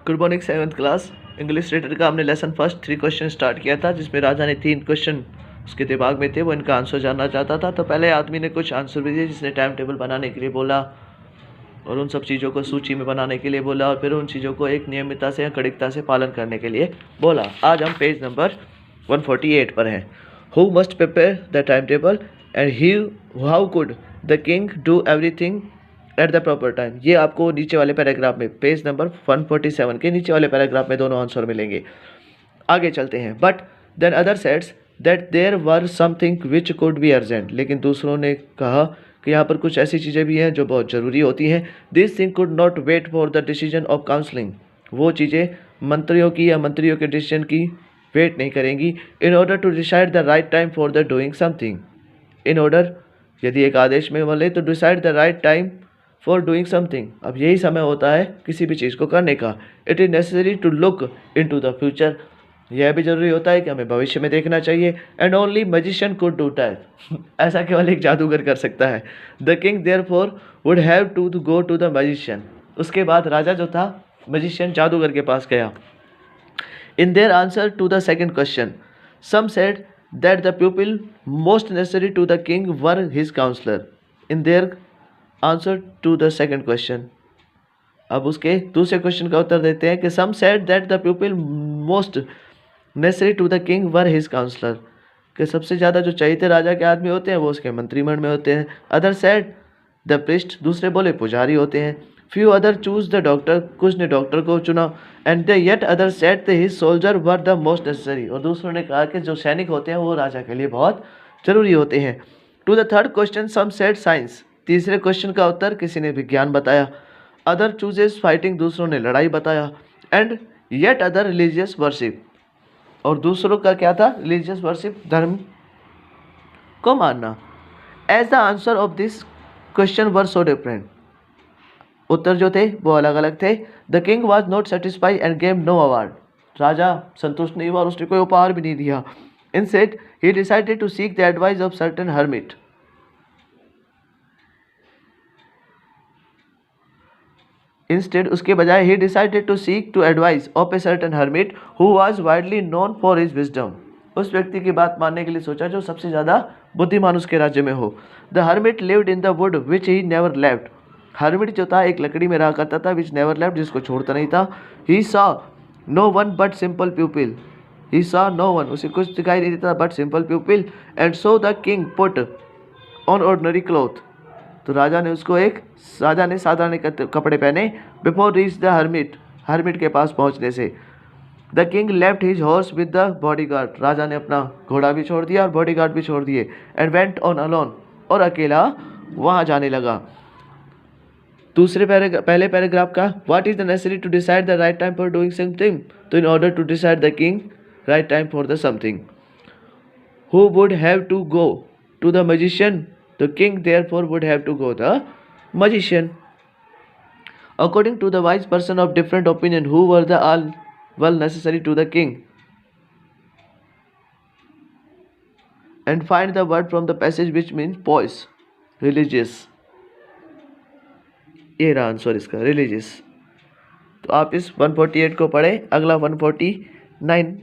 Good morning 7th class. English reader का हमने lesson first 3 question start किया था, जिसमें राजा ने 3 क्वेश्चन उसके दिमाग में थे, वो इनका आंसर जानना चाहता था। तो पहले आदमी ने कुछ आंसर भी दिए, जिसने टाइम टेबल बनाने के लिए बोला और उन सब चीज़ों को सूची में बनाने के लिए बोला, और फिर उन चीज़ों को एक नियमितता से या कड़िकता से पालन करने के लिए बोला। आज हम पेज नंबर 148 पर हैं। Who must prepare the time table and he how could the king do everything at the proper time. ये आपको नीचे वाले पैराग्राफ में, पेज नंबर 147 के नीचे वाले पैराग्राफ में दोनों आंसर मिलेंगे। आगे चलते हैं। But then other sets that there were something which could be urgent. लेकिन दूसरों ने कहा कि यहाँ पर कुछ ऐसी चीज़ें भी हैं जो बहुत ज़रूरी होती हैं। This thing could not wait for the decision of counselling. वो चीज़ें मंत्रियों की या मंत्रियों के डिसीजन की वेट नहीं करेंगी। In order to decide the right time for the doing something. In order, यदि एक आदेश में बोले तो decide the right time for doing something. अब यही समय होता है किसी भी चीज़ को करने का। It is necessary to look into the future. यह भी जरूरी होता है कि हमें भविष्य में देखना चाहिए। And only magician could do that. ऐसा केवल एक जादूगर कर सकता है। The king therefore would have to go to the magician. उसके बाद राजा जो था, मैजिशियन जादूगर के पास गया। In their answer to the second question, some said that the pupil most necessary to the king were his counselor. In their answer to the second question, अब उसके दूसरे क्वेश्चन का उत्तर देते हैं कि some said that the pupil most necessary to the king were his counselor, कि सबसे ज़्यादा जो चाहिए थे राजा के आदमी होते हैं वो उसके मंत्रिमंडल में होते हैं। अदर said द priest, दूसरे बोले पुजारी होते हैं। Few other choose the doctor, कुछ ने डॉक्टर को चुना। And the yet other set the his soldier were the most necessary, और दूसरों ने कहा कि जो सैनिक होते हैं वो राजा के लिए बहुत जरूरी होते हैं। To the third question some set science, तीसरे क्वेश्चन का उत्तर किसी ने विज्ञान बताया। अदर चूजेस फाइटिंग, दूसरों ने लड़ाई बताया। And yet other religious worship, और दूसरों का क्या था? रिलीजियस वर्शिप, धर्म को मानना। As the answer of this question were so different, उत्तर जो थे वो अलग अलग थे। The king was not satisfied and gave no award, राजा संतुष्ट नहीं हुआ और उसने कोई उपहार भी नहीं दिया। इंस्टेड ही decided to seek the advice of certain hermit, instead उसके बजाय ही decided to seek to advice of a certain hermit who was widely known for his wisdom. उस व्यक्ति की बात मानने के लिए सोचा जो सबसे ज़्यादा बुद्धिमान उसके राज्य में हो। The hermit lived in the wood which he never left, hermit जो था एक लकड़ी में रहा करता था, विच नेवर लेफ्ट, जिसको छोड़ता नहीं था। He saw no one but simple pupil, he saw no one, उसे कुछ दिखाई नहीं देता but simple pupil. And so the king put on ordinary cloth, तो राजा ने साधारण कपड़े पहने। Before reach the hermit, hermit के पास पहुंचने से। The king left his horse with the bodyguard, राजा ने अपना घोड़ा भी छोड़ दिया और बॉडीगार्ड भी छोड़ दिए। एंड वेंट ऑन अलोन, और अकेला वहां जाने लगा। पहले पैराग्राफ का what is the necessary to decide the right time for doing something, तो in order to decide the king right time for the something. Who would have to go to the magician, the king therefore would have to go the magician. According to the wise person of different opinion who were the all well necessary to the king. And find the word from the passage which means poised, religious. ये रहा answer इसका, religious. तो आप इस 148 को पढ़ें। अगला 149